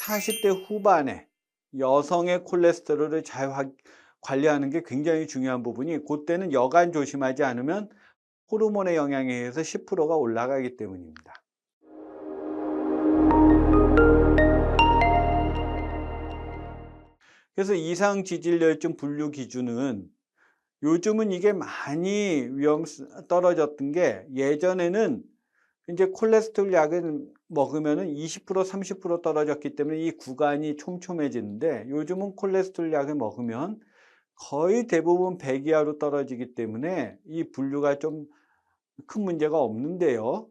40대 후반에 여성의 콜레스테롤을 잘 관리하는 게 굉장히 중요한 부분이, 그때는 여간 조심하지 않으면 호르몬의 영향에 의해서 10%가 올라가기 때문입니다. 그래서 이상 지질혈증 분류 기준은 요즘은 이게 많이 떨어졌던 게, 예전에는 이제 콜레스테롤 약을 먹으면은 20% 30% 떨어졌기 때문에 이 구간이 촘촘해지는데, 요즘은 콜레스테롤 약을 먹으면 거의 대부분 100 이하로 떨어지기 때문에 이 분류가 좀 큰 문제가 없는데요.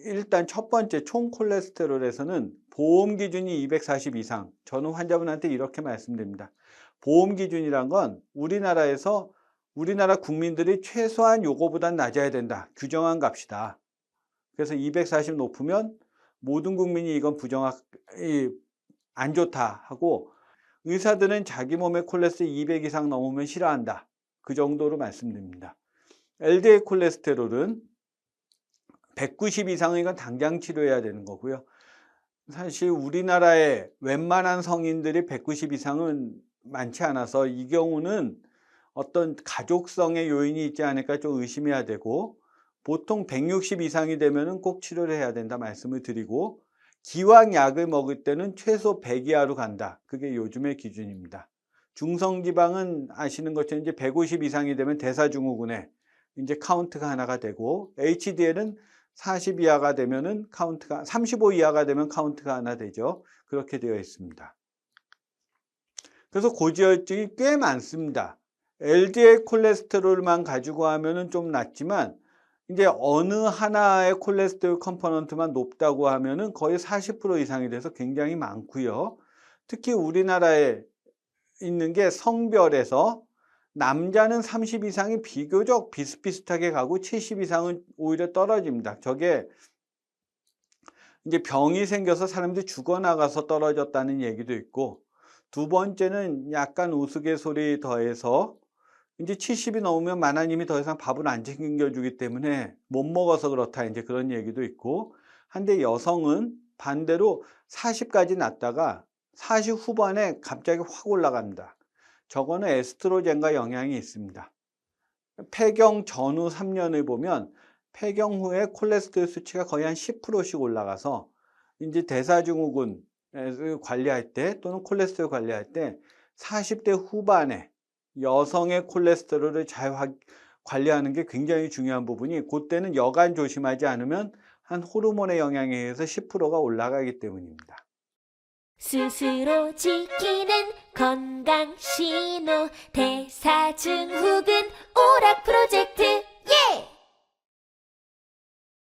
일단 첫 번째, 총 콜레스테롤에서는 보험 기준이 240 이상, 저는 환자분한테 이렇게 말씀드립니다. 보험 기준이란 건 우리나라 국민들이 최소한 요거보단 낮아야 된다, 규정한 값이다. 그래서 240 높으면 모든 국민이 이건 안 좋다 하고, 의사들은 자기 몸의 콜레스테롤 200 이상 넘으면 싫어한다, 그 정도로 말씀드립니다. LDL 콜레스테롤은 190 이상은 이건 당장 치료해야 되는 거고요. 사실 우리나라의 웬만한 성인들이 190 이상은 많지 않아서 이 경우는 어떤 가족성의 요인이 있지 않을까 좀 의심해야 되고, 보통 160 이상이 되면은 꼭 치료를 해야 된다 말씀을 드리고, 기왕 약을 먹을 때는 최소 100 이하로 간다, 그게 요즘의 기준입니다. 중성지방은 아시는 것처럼 이제 150 이상이 되면 대사증후군에 이제 카운트가 하나가 되고, HDL은 40 이하가 되면은 35 이하가 되면 카운트가 하나 되죠. 그렇게 되어 있습니다. 그래서 고지혈증이 꽤 많습니다. LDL 콜레스테롤만 가지고 하면은 좀 낮지만, 이제 어느 하나의 콜레스테롤 컴포넌트만 높다고 하면은 거의 40% 이상이 돼서 굉장히 많고요. 특히 우리나라에 있는 게 성별에서 남자는 30 이상이 비교적 비슷비슷하게 가고 70 이상은 오히려 떨어집니다. 저게 이제 병이 생겨서 사람들이 죽어나가서 떨어졌다는 얘기도 있고, 두 번째는 약간 우스갯소리 더해서 이제 70이 넘으면 만화님이 더 이상 밥을 안 챙겨주기 때문에 못 먹어서 그렇다, 이제 그런 얘기도 있고, 한데 여성은 반대로 40까지 났다가 40 후반에 갑자기 확 올라갑니다. 저거는 에스트로겐과 영향이 있습니다. 폐경 전후 3년을 보면 폐경 후에 콜레스테롤 수치가 거의 한 10%씩 올라가서, 이제 대사증후군 관리할 때 또는 콜레스테롤 관리할 때 40대 후반에 여성의 콜레스테롤을 잘 관리하는 게 굉장히 중요한 부분이, 그때는 여간 조심하지 않으면 한 호르몬의 영향에 의해서 10%가 올라가기 때문입니다. 스스로 지키는 건강 신호, 대사증후군 오락 프로젝트.